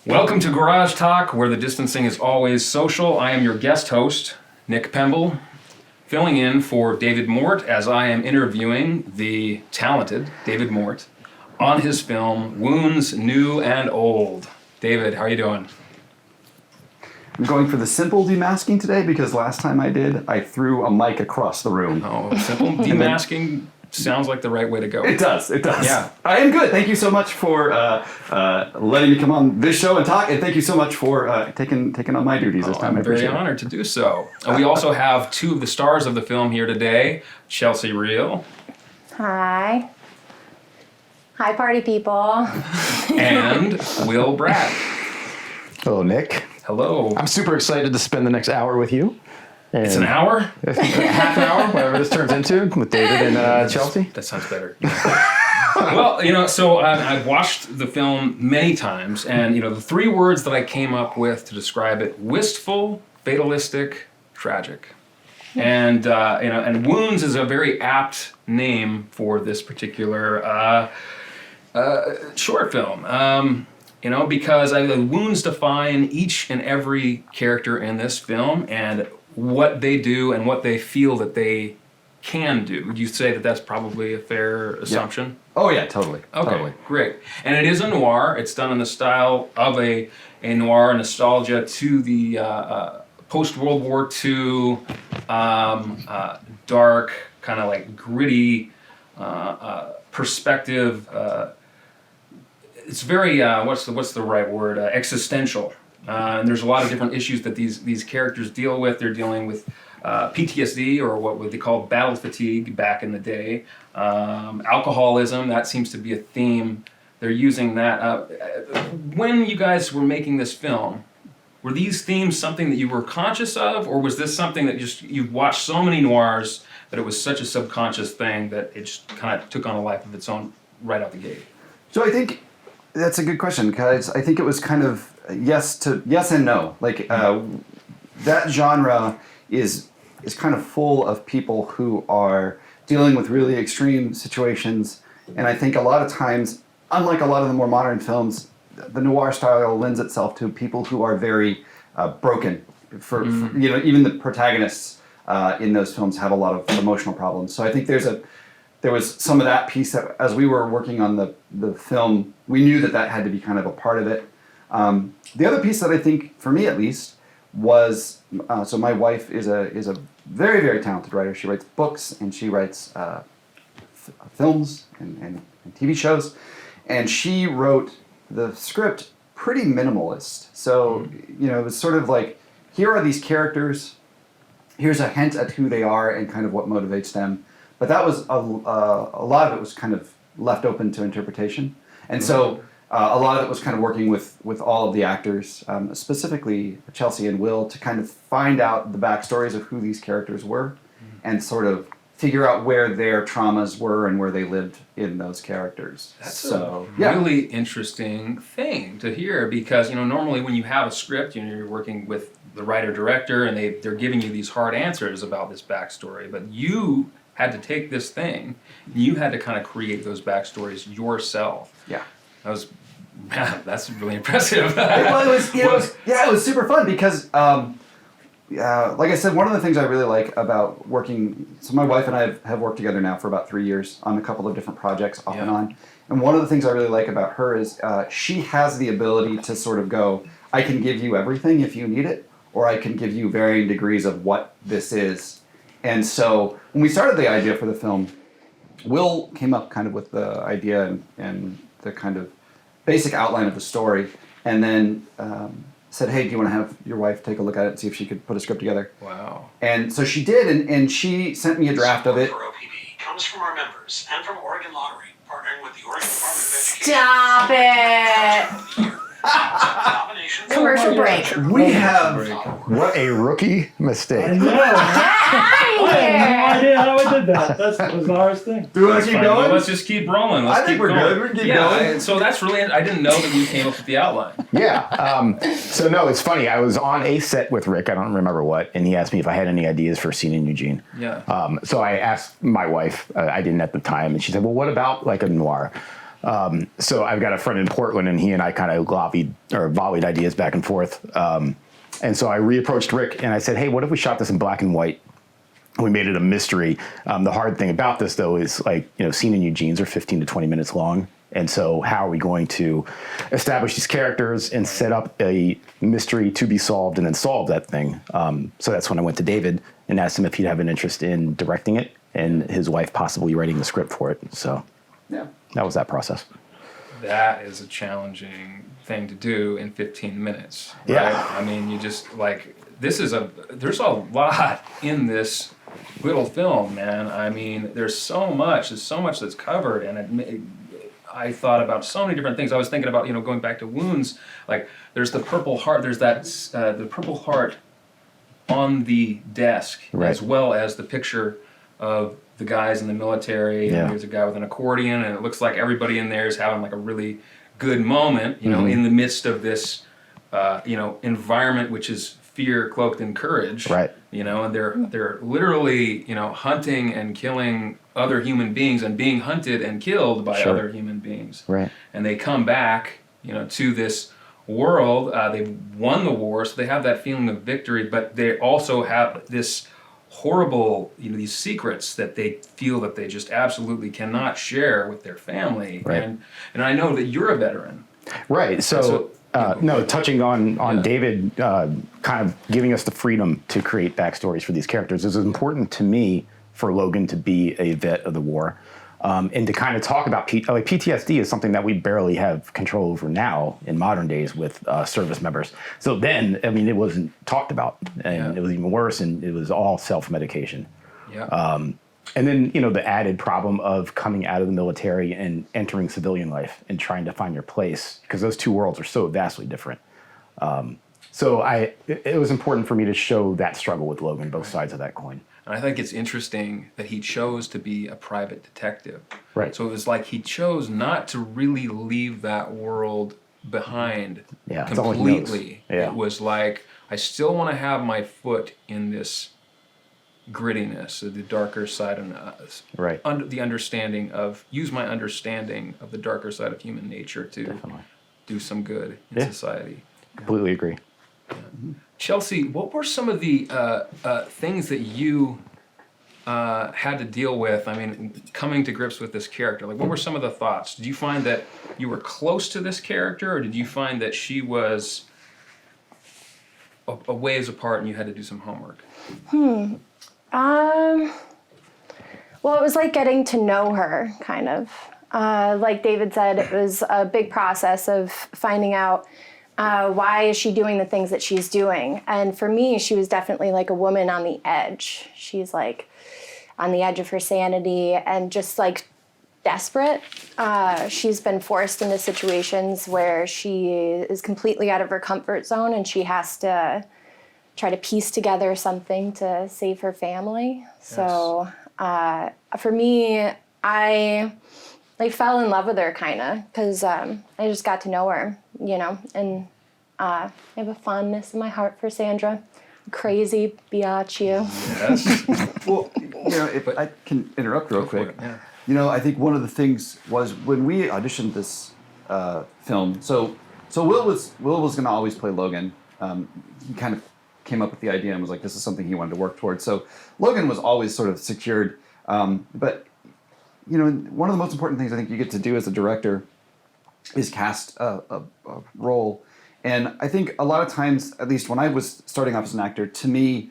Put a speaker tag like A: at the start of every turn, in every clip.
A: Welcome to Garage Talk, where the distancing is always social. I am your guest host, Nick Pemble, filling in for David Mort as I am interviewing the talented David Mort on his film, Wounds New and Old. David, how are you doing?
B: I'm going for the simple demasking today because last time I did, I threw a mic across the room.
A: Oh, simple demasking sounds like the right way to go.
B: It does.
A: Yeah.
B: I am good. Thank you so much for letting me come on this show and talk, and thank you so much for taking on my duties this time.
A: I'm very honored to do so. We also have two of the stars of the film here today, Chelsea Reel.
C: Hi. Hi, party people.
A: And Will Brack.
D: Hello, Nick.
A: Hello.
D: I'm super excited to spend the next hour with you. And
A: It's an hour?
D: half an hour, whatever this turns into, with David and Chelsea.
A: That sounds better. Well, so I've watched the film many times, and the three words that I came up with to describe it: wistful, fatalistic, tragic. And and Wounds is a very apt name for this particular short film. Because the wounds define each and every character in this film and what they do and what they feel that they can do. Would you say that that's probably a fair assumption?
B: Yeah. Oh yeah, totally.
A: Okay,
B: totally.
A: Great. And it is a noir. It's done in the style of a noir nostalgia to the post-World War II, dark, kind of like gritty perspective. It's very, what's the right word? Existential. And there's a lot of different issues that these characters deal with. They're dealing with PTSD, or what they call battle fatigue back in the day. Alcoholism, that seems to be a theme. They're using that. When you guys were making this film, were these themes something that you were conscious of, or was this something that just you've watched so many noirs that it was such a subconscious thing that it just kind of took on a life of its own right out the gate?
B: So I think that's a good question, because I think it was kind of yes and no. Like that genre is kind of full of people who are dealing with really extreme situations, and I think a lot of times, unlike a lot of the more modern films, the noir style lends itself to people who are very broken. For even the protagonists in those films have a lot of emotional problems. So I think there was some of that piece that, as we were working on the film, we knew that had to be kind of a part of it. The other piece that I think, for me at least, was so my wife is a very, very talented writer. She writes books and she writes films and TV shows, and she wrote the script pretty minimalist. So it was sort of like, here are these characters, here's a hint at who they are and kind of what motivates them. But that was a lot of it was kind of left open to interpretation, and so a lot of it was kind of working with all of the actors, specifically Chelsea and Will, to kind of find out the backstories of who these characters were, and sort of figure out where their traumas were and where they lived in those characters.
A: That's a really interesting thing to hear, because normally when you have a script, you're working with the writer-director, and they're giving you these hard answers about this backstory, but you had to take this thing, and you had to kind of create those backstories yourself.
B: Yeah.
A: That's really impressive.
B: It was super fun because, like I said, one of the things I really like about working, so my wife and I have worked together now for about 3 years on a couple of different projects off and on, and one of the things I really like about her is she has the ability to sort of go, I can give you everything if you need it, or I can give you varying degrees of what this is. And so when we started the idea for the film, Will came up kind of with the idea and the kind of basic outline of the story, and then said, hey, do you want to have your wife take a look at it and see if she could put a script together?
A: Wow.
B: And so she did, and she sent me a draft of it.
E: For OPB comes from our members and from Oregon Lottery, partnering with the Oregon Department of Education.
C: Stop it! Commercial break.
B: We have...
D: What a rookie mistake.
F: I know.
C: Get out of
F: I
C: here!
F: had no idea how I did that. That was the hardest thing.
B: Do you want to keep going?
A: Well, let's just keep rolling.
B: I think we're good. We can keep going.
A: So that's really, I didn't know that you came up with the outline.
D: Yeah. So no, it's funny. I was on a set with Rick, I don't remember what, and he asked me if I had any ideas for a scene in Eugene.
A: Yeah.
D: So I asked my wife, I didn't at the time, and she said, well, what about like a noir? So I've got a friend in Portland, and he and I kind of volleyed ideas back and forth. And so I reapproached Rick, and I said, hey, what if we shot this in black and white? We made it a mystery. The hard thing about this, though, is like, Scene in Eugene's are 15 to 20 minutes long. And so how are we going to establish these characters and set up a mystery to be solved and then solve that thing? So that's when I went to David and asked him if he'd have an interest in directing it and his wife possibly writing the script for it. So
B: Yeah.
D: that was that process.
A: That is a challenging thing to do in 15 minutes. Right?
D: Yeah.
A: I mean, you just like, there's a lot in this little film, man. I mean, there's so much that's covered, and I thought about so many different things. I was thinking about, going back to wounds, like there's the Purple Heart, there's that, the Purple Heart on the desk,
D: Right.
A: as well as the picture of the guys in the military,
D: Yeah.
A: and there's a guy with an accordion, and it looks like everybody in there is having like a really good moment, in the midst of this, environment which is fear cloaked in courage.
D: Right.
A: And they're literally, hunting and killing other human beings and being hunted and killed by
D: Sure.
A: other human beings.
D: Right.
A: And they come back, to this world. They've won the war, so they have that feeling of victory, but they also have this horrible, these secrets that they feel that they just absolutely cannot share with their family.
D: Right.
A: And I know that you're a veteran.
D: Right. So, touching on David, kind of giving us the freedom to create backstories for these characters, is important to me for Logan to be a vet of the war, and to kind of talk about PTSD is something that we barely have control over now in modern days with service members. So then, it wasn't talked about, and it was even worse, and it was all self-medication.
A: Yeah.
D: And then, the added problem of coming out of the military and entering civilian life and trying to find your place, because those two worlds are so vastly different. So it was important for me to show that struggle with Logan, both sides of that coin.
A: And I think it's interesting that he chose to be a private detective.
D: Right.
A: So it was like he chose not to really leave that world behind
D: That's all he knows.
A: completely.
D: Yeah.
A: It was like, I still want to have my foot in this grittiness, the darker side, and
D: Right.
A: the understanding of, use my understanding of the darker side of human nature to
D: Definitely.
A: do some good in
D: Yeah.
A: society.
D: Completely agree.
A: Chelsea, what were some of the things that you had to deal with? I mean, coming to grips with this character, like what were some of the thoughts? Did you find that you were close to this character, or did you find that she was a ways apart and you had to do some homework?
C: Well, it was like getting to know her, kind of. Like David said, it was a big process of finding out why is she doing the things that she's doing. And for me, she was definitely like a woman on the edge. She's like on the edge of her sanity and just like desperate. She's been forced into situations where she is completely out of her comfort zone and she has to try to piece together something to save her family. Yes. So for me, I fell in love with her kind of because I just got to know her, and I have a fondness in my heart for Sandra. Crazy biatch you.
A: Yes.
B: Well, if I can interrupt real quick.
A: Yeah.
B: I think one of the things was when we auditioned this film. So Will was going to always play Logan. He kind of came up with the idea and was like, this is something he wanted to work towards. So Logan was always sort of secured. But one of the most important things I think you get to do as a director is cast a role. And I think a lot of times, at least when I was starting off as an actor, to me,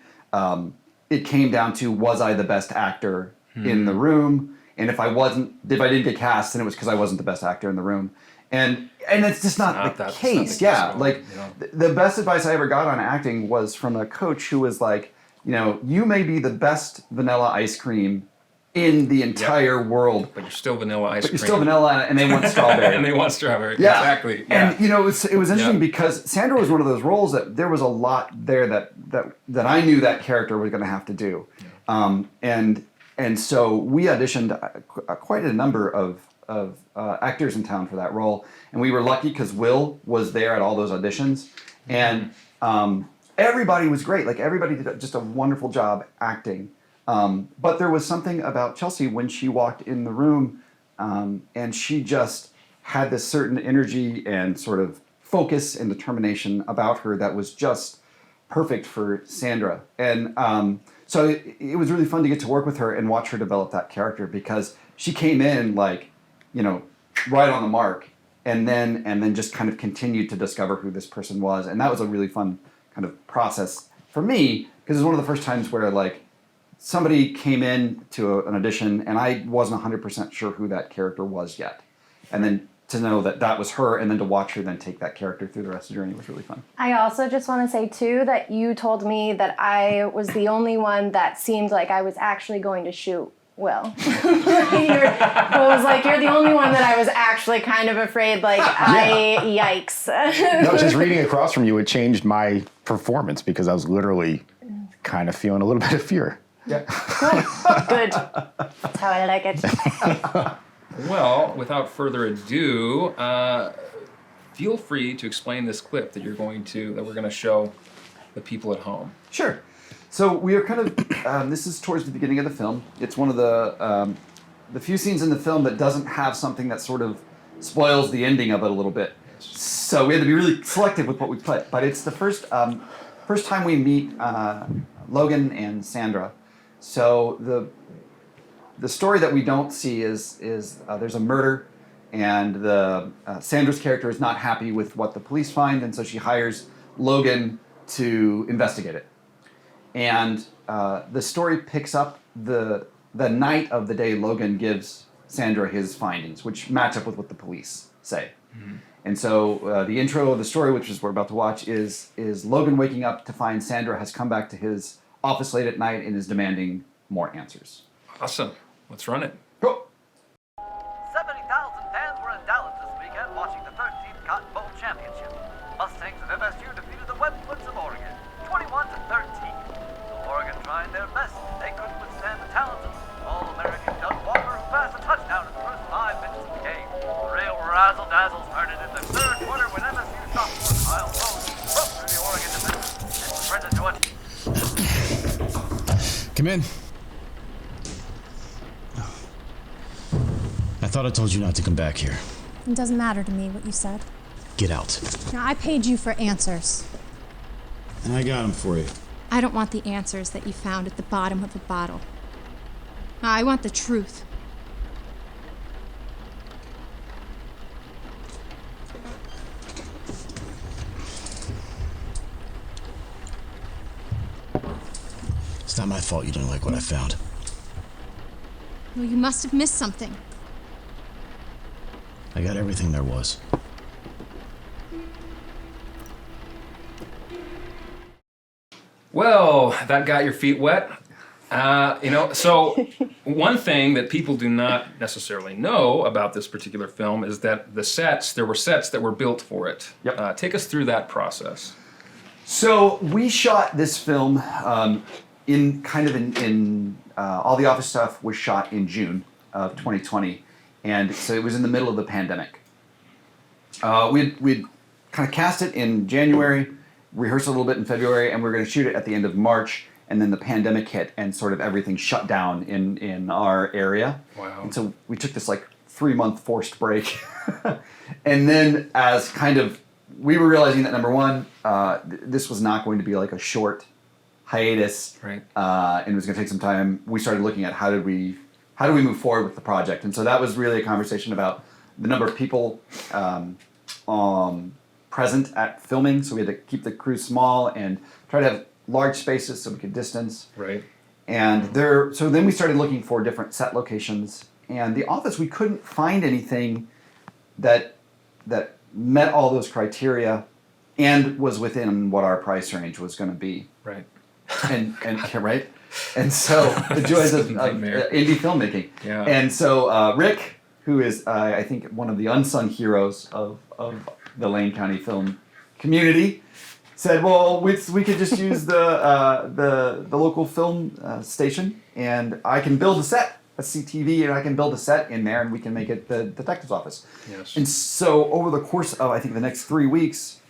B: it came down to, was I the best actor in the room? And if I didn't get cast, then it was because I wasn't the best actor in the room. And it's just not the case. The best advice I ever got on acting was from a coach who was like, you may be the best vanilla ice cream in the entire world.
A: But you're still vanilla ice cream.
B: You're still vanilla, and they want strawberry.
A: And they want strawberry.
B: Yeah.
A: Exactly. Yeah.
B: And it was interesting because Sandra was one of those roles that there was a lot there that I knew that character was going to have to do. Yeah. And so we auditioned quite a number of actors in town for that role, and we were lucky because Will was there at all those auditions, and everybody was great. Like everybody did just a wonderful job acting. But there was something about Chelsea when she walked in the room, and she just had this certain energy and sort of focus and determination about her that was just perfect for Sandra. And so it was really fun to get to work with her and watch her develop that character, because she came in like, right on the mark, and then just kind of continued to discover who this person was. And that was a really fun kind of process for me, because it was one of the first times where like somebody came in to an audition and I wasn't 100% sure who that character was yet. And then to know that that was her, and then to watch her then take that character through the rest of the journey was really fun.
C: I also just want to say, too, that you told me that I was the only one that seemed like I was actually going to shoot Will. It was like, you're the only one that I was actually kind of afraid, like, yikes.
D: No, just reading across from you, it changed my performance, because I was literally kind of feeling a little bit of fear.
B: Yeah.
C: Good. That's how I like it.
A: Well, without further ado, feel free to explain this clip that we're going to show the people at home.
B: Sure. So we are kind of, this is towards the beginning of the film. It's one of the few scenes in the film that doesn't have something that sort of spoils the ending of it a little bit. So we had to be really selective with what we put. But it's the first time we meet Logan and Sandra. So the story that we don't see is there's a murder, and Sandra's character is not happy with what the police find, and so she hires Logan to investigate it. And the story picks up the night of the day Logan gives Sandra his findings, which match up with what the police say. Mm-hmm. And so the intro of the story, which is what we're about to watch, is Logan waking up to find Sandra has come back to his office late at night and is demanding more answers.
A: Awesome. Let's run it.
B: Go.
G: 70,000 fans were in Dallas this weekend watching the 13th Cotton Bowl Championship. Mustangs of MSU defeated the Webfoots of Oregon, 21-13. So Oregon trying their best. They couldn't withstand the talent of All-American Doug Walker, who passed a touchdown in the first 5 minutes of the game. The real razzle-dazzle started in the third quarter when MSU sophomore Kyle Rose broke through the Oregon defense and sprinted to a...
H: Come in. I thought I told you not to come back here.
I: It doesn't matter to me what you said.
H: Get out.
I: Now, I paid you for answers.
H: And I got them for you.
I: I don't want the answers that you found at the bottom of a bottle. I want the truth.
H: It's not my fault you didn't like what I found.
I: Well, you must have missed something.
H: I got everything there was.
A: Well, that got your feet wet. So one thing that people do not necessarily know about this particular film is that there were sets that were built for it.
B: Yep.
A: Take us through that process.
B: So we shot this film in all the office stuff was shot in June of 2020, and so it was in the middle of the pandemic. We'd kind of cast it in January, rehearsed a little bit in February, and we were going to shoot it at the end of March, and then the pandemic hit and sort of everything shut down in our area.
A: Wow.
B: And so we took this like 3-month forced break. And then as kind of, we were realizing that number one, this was not going to be like a short hiatus.
A: Right.
B: And it was going to take some time. We started looking at how do we move forward with the project. And so that was really a conversation about the number of people present at filming. So we had to keep the crew small and try to have large spaces so we could distance.
A: Right.
B: And so then we started looking for different set locations. And the office, we couldn't find anything that met all those criteria and was within what our price range was going to be.
A: Right.
B: And right. And so the joys of indie filmmaking.
A: Yeah.
B: And so Rick, who is I think one of the unsung heroes of the Lane County film community, said, well, we could just use the local film station, and I can build a set, a CTV, and I can build a set in there, and we can make it the detective's office.
A: Yes.
B: And so over the course of, I think, the next 3 weeks,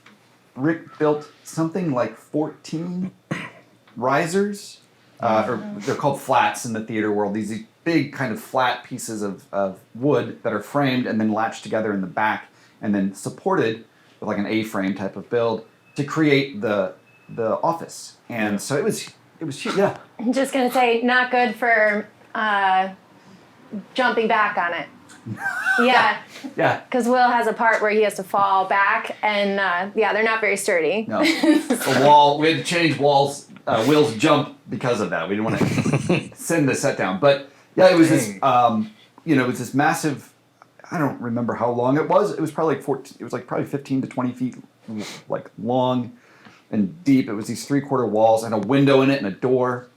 B: Rick built something like 14 risers, or they're called flats in the theater world. These big kind of flat pieces of wood that are framed and then latched together in the back and then supported with like an A-frame type of build to create the office. And so it was huge. Yeah.
C: I'm just gonna say, not good for jumping back on it. Yeah.
B: Yeah.
C: Because Will has a part where he has to fall back, and they're not very sturdy.
B: No. The wall, we had to change walls, Will's jump because of that. We didn't want to send the set down. But yeah, it was this, it was this massive, I don't remember how long it was. It was probably like 14, it was like probably 15 to 20 feet like long and deep. It was these 3/4 walls and a window in it and a door.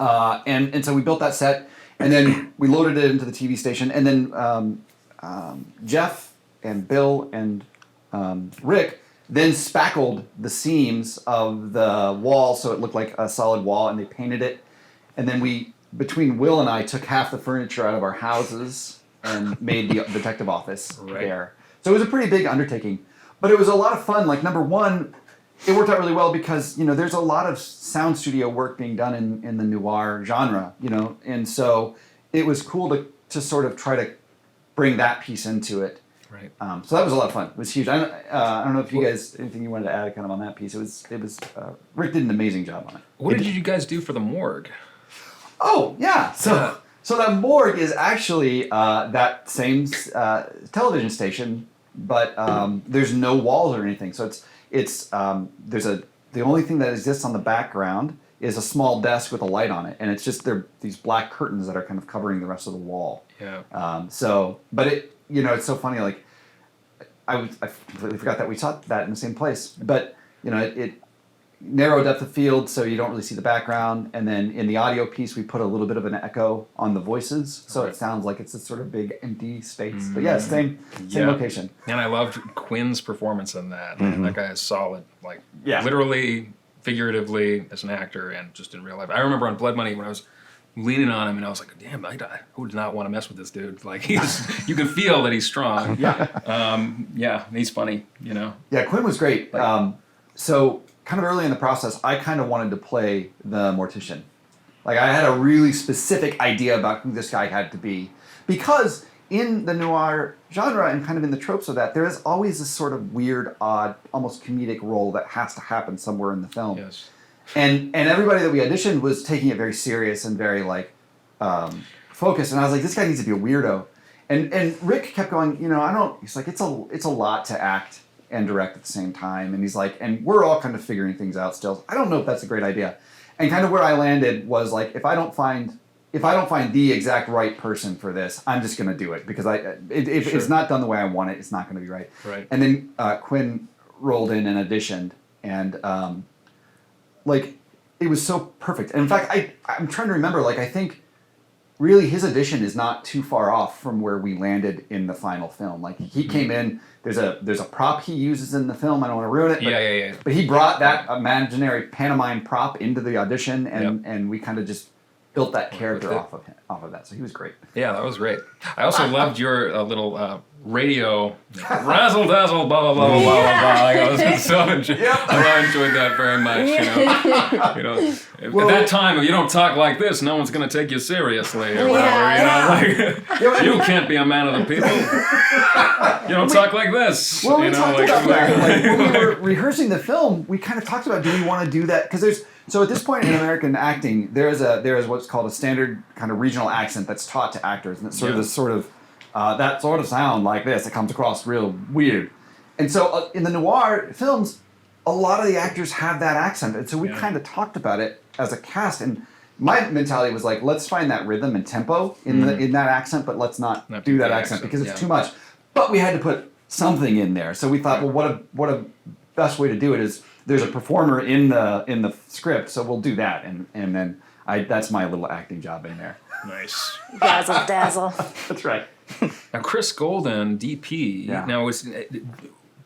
B: And so we built that set. And then we loaded it into the TV station, and then Jeff and Bill and Rick then spackled the seams of the wall so it looked like a solid wall, and they painted it. And then between Will and I, took half the furniture out of our houses and made the detective office there. So it was a pretty big undertaking, but it was a lot of fun. Like, number one, it worked out really well because, there's a lot of sound studio work being done in the noir genre, and so it was cool to sort of try to bring that piece into it.
A: Right.
B: So that was a lot of fun. It was huge. I don't know if you guys, anything you wanted to add kind of on that piece. It was Rick did an amazing job on it.
A: What did you guys do for the morgue?
B: Oh, yeah. So that morgue is actually that same television station, but there's no walls or anything. So the only thing that exists on the background is a small desk with a light on it, and it's just these black curtains that are kind of covering the rest of the wall.
A: Yeah.
B: But it, it's so funny. Like, I completely forgot that we shot that in the same place. But it narrow depth of field, so you don't really see the background. And then in the audio piece, we put a little bit of an echo on the voices, so it sounds like it's a sort of big empty space. But yeah, same location.
A: And I loved Quinn's performance in that. Man, that guy is solid, like literally, figuratively as an actor, and just in real life. I remember on Blood Money when I was leaning on him, and I was like, "Damn, I would not want to mess with this dude." Like, you can feel that he's strong. Yeah, he's funny.
B: Yeah, Quinn was great. So kind of early in the process, I kind of wanted to play the mortician. Like, I had a really specific idea about who this guy had to be, because in the noir genre and kind of in the tropes of that, there is always this sort of weird, odd, almost comedic role that has to happen somewhere in the film.
A: Yes.
B: And everybody that we auditioned was taking it very serious and very focused. And I was like, this guy needs to be a weirdo. And Rick kept going, he's like, it's a lot to act and direct at the same time. And he's like, and we're all kind of figuring things out still. I don't know if that's a great idea. And kind of where I landed was like, if I don't find the exact right person for this, I'm just going to do it, because if it's not done the way I want it, it's not going to be right.
A: Right.
B: And then Quinn rolled in and auditioned, and it was so perfect. And in fact, I'm trying to remember, I think really his audition is not too far off from where we landed in the final film. Like, he came in, there's a prop he uses in the film. I don't want to ruin it. But, But he brought that imaginary pantomime prop into the audition, and we kind of just built that character off of that. So he was great.
A: Yeah, that was great. I also loved your little radio razzle dazzle blah blah blah blah blah blah. I enjoyed that very much. At that time, if you don't talk like this, no one's going to take you seriously or whatever. You can't be a man of the people. You don't talk like this.
B: Well, we talked about that. When we were rehearsing the film, we kind of talked about, do we want to do that? Because so at this point in American acting, there is what's called a standard kind of regional accent that's taught to actors, and it's sort of this sort of that sort of sound like this. It comes across real weird. And so in the noir films, a lot of the actors have that accent, and so we kind of talked about it as a cast. And my mentality was like, let's find that rhythm and tempo in that accent, but let's not do that accent because it's too much. But we had to put something in there. So we thought, well, what a best way to do it is, there's a performer in the script, so we'll do that, and then that's my little acting job in there.
A: Nice.
C: Dazzle, dazzle.
B: That's right.
A: Now, Chris Golden, DP.
B: Yeah.
A: Now,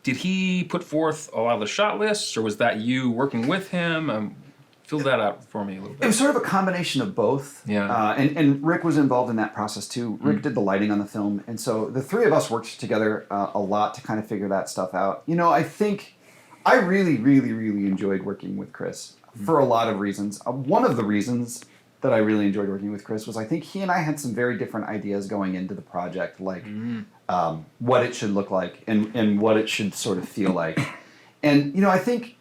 A: did he put forth a lot of the shot lists, or was that you working with him? Fill that out for me a little bit.
B: It was sort of a combination of both.
A: Yeah.
B: And Rick was involved in that process too. Rick did the lighting on the film, and so the three of us worked together a lot to kind of figure that stuff out. I think I really, really, really enjoyed working with Chris for a lot of reasons. One of the reasons that I really enjoyed working with Chris was I think he and I had some very different ideas going into the project, like what it should look like and what it should sort of feel like. And, you know, I think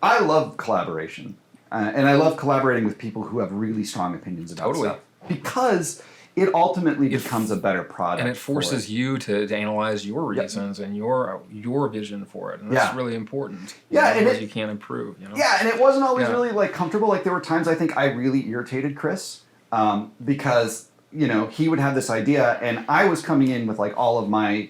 B: I love collaboration. And I love collaborating with people who have really strong opinions about stuff. Because it ultimately becomes a better product.
A: And it forces you to analyze your reasons and your vision for it. And that's really important.
B: Yeah, and
A: you can't improve, you know?
B: Yeah, and it wasn't always really like comfortable. Like there were times I think I really irritated Chris because, you know, he would have this idea and I was coming in with like all of my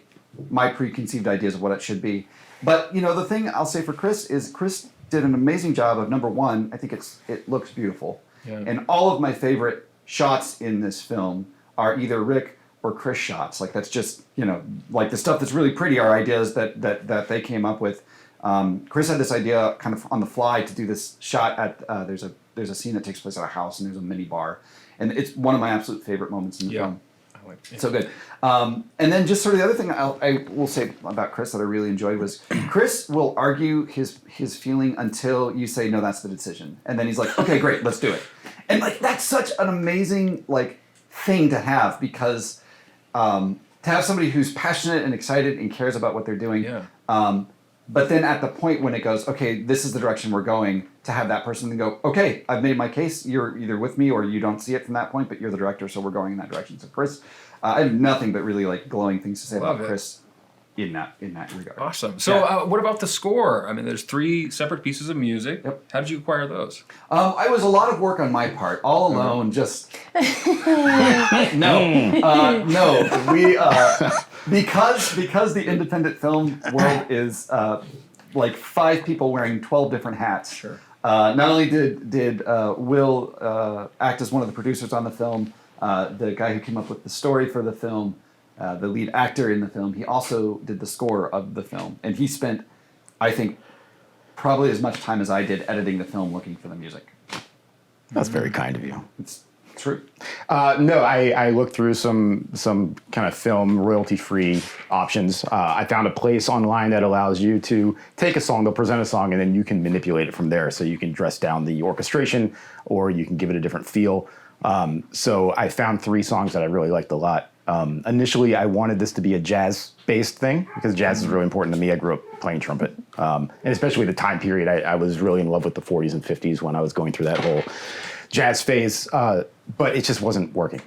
B: preconceived ideas of what it should be. But, you know, the thing I'll say for Chris is Chris did an amazing job of, number one, I think it looks beautiful. Yeah. And all of my favorite shots in this film are either Rick or Chris shots. Like that's just, you know, like the stuff that's really pretty are ideas that they came up with. Chris had this idea kind of on the fly to do this shot at, there's a scene that takes place at a house and there's a mini bar. And it's one of my absolute favorite moments in the film. So good. And then just sort of the other thing I will say about Chris that I really enjoyed was Chris will argue his feeling until you say, no, that's the decision. And then he's like, okay, great, let's do it. And like, that's such an amazing like thing to have because to have somebody who's passionate and excited and cares about what they're doing. Yeah. But then at the point when it goes, okay, this is the direction we're going, to have that person then go, okay, I've made my case. You're either with me or you don't see it from that point, but you're the director, so we're going in that direction. So Chris, I have nothing but really like glowing things to say about Chris in that regard.
A: Awesome. So what about the score? I mean, there's 3 separate pieces of music. Yep. How did you acquire those?
B: I was a lot of work on my part, all alone, just... No. We... Because the independent film world is like 5 people wearing 12 different hats. Sure. Not only did Will act as one of the producers on the film, the guy who came up with the story for the film, the lead actor in the film, he also did the score of the film. And he spent, I think, probably as much time as I did editing the film looking for the music.
D: That's very kind of you.
B: It's true.
D: No, I looked through some kind of film royalty-free options. I found a place online that allows you to take a song, they'll present a song, and then you can manipulate it from there. So you can dress down the orchestration, or you can give it a different feel. So I found 3 songs that I really liked a lot. Initially, I wanted this to be a jazz-based thing, because jazz is really important to me. I grew up playing trumpet. And especially the time period, I was really in love with the 40s and 50s when I was going through that whole jazz phase, but it just wasn't working.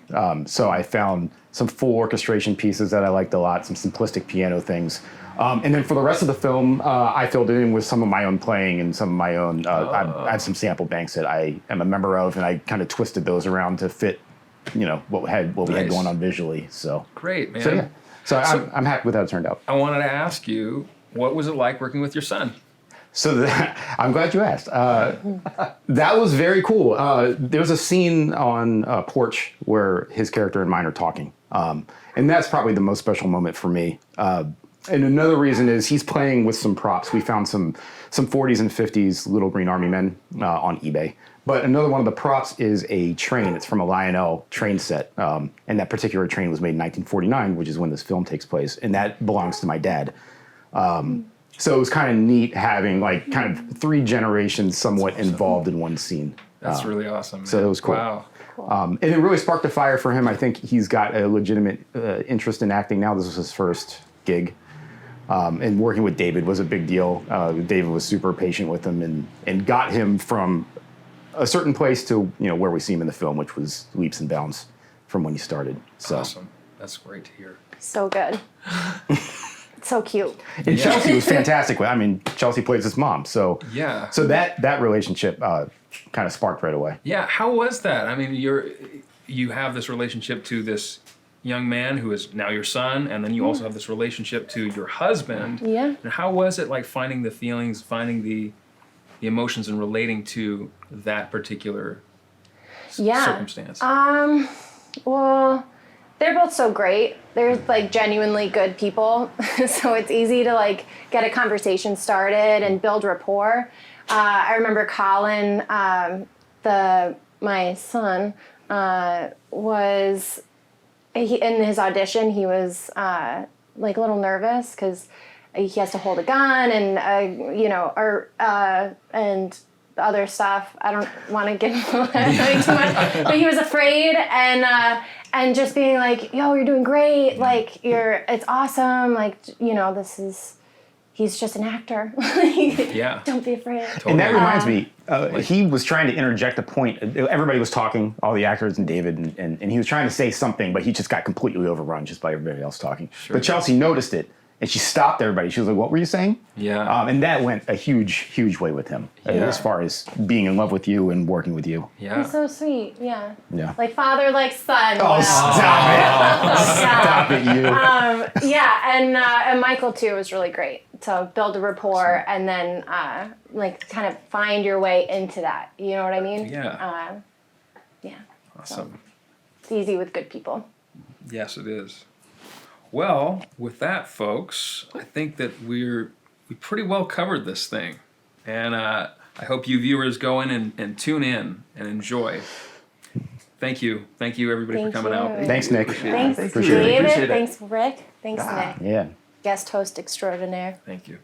D: So I found some full orchestration pieces that I liked a lot, some simplistic piano things. And then for the rest of the film, I filled it in with some of my own playing and some of my own, I had some sample banks that I am a member of, and I kind of twisted those around to fit, you know, what we had going on visually. So
A: great, man.
D: So yeah, so I'm happy with how it turned out.
A: I wanted to ask you, what was it like working with your son?
D: So I'm glad you asked. That was very cool. There was a scene on a porch where his character and mine are talking. And that's probably the most special moment for me. And another reason is he's playing with some props. We found some 40s and 50s Little Green Army men on eBay. But another one of the props is a train. It's from a Lionel train set. And that particular train was made in 1949, which is when this film takes place. And that belongs to my dad. So it was kind of neat having like kind of 3 generations somewhat involved in one scene.
A: That's really awesome. Man.
D: So it was cool.
A: Wow.
D: And it really sparked a fire for him. I think he's got a legitimate interest in acting now. This was his first gig. And working with David was a big deal. David was super patient with him and got him from a certain place to, you know, where we see him in the film, which was leaps and bounds from when he started. So.
A: Awesome. That's great to hear.
C: So good. So cute.
D: And Chelsea was fantastic. I mean, Chelsea plays his mom, so
A: yeah.
D: So that relationship kind of sparked right away.
A: Yeah, how was that? I mean, you have this relationship to this young man who is now your son, and then you also have this relationship to your husband.
C: Yeah.
A: And how was it like finding the feelings, finding the emotions, and relating to that particular circumstance?
C: Well, they're both so great. They're like genuinely good people. So it's easy to like get a conversation started and build rapport. I remember Colin, my son, was in his audition. He was like a little nervous because he has to hold a gun and the other stuff. I don't want to get into that too much, but he was afraid and just being like, "Yo, you're doing great. Like it's awesome. Like he's just an actor.
A: Yeah.
C: Don't be afraid."
D: And that reminds me, he was trying to interject a point. Everybody was talking, all the actors and David, and he was trying to say something, but he just got completely overrun just by everybody else talking.
A: Sure.
D: But Chelsea noticed it, and she stopped everybody. She was like, "What were you saying?"
A: Yeah.
D: And that went a huge way with him, as far as being in love with you and working with you.
A: Yeah.
C: He's so sweet. Yeah.
D: Yeah.
C: Like father, like son.
D: Oh, stop it. Stop it, you.
C: And Michael too was really great to build a rapport and then like kind of find your way into that. You know what I mean?
A: Yeah.
C: Yeah.
A: Awesome.
C: So it's easy with good people.
A: Yes, it is. Well, with that, folks, I think that we pretty well covered this thing. And I hope you viewers go in and tune in and enjoy. Thank you. Thank you, everybody,
C: Thank
A: for coming
C: you.
A: out.
D: Thanks, Nick.
C: Thanks,
D: Appreciate it.
C: David.
B: Appreciate it.
C: Thanks, Rick. Thanks, Nick.
D: Yeah.
C: Guest host extraordinaire.
A: Thank you.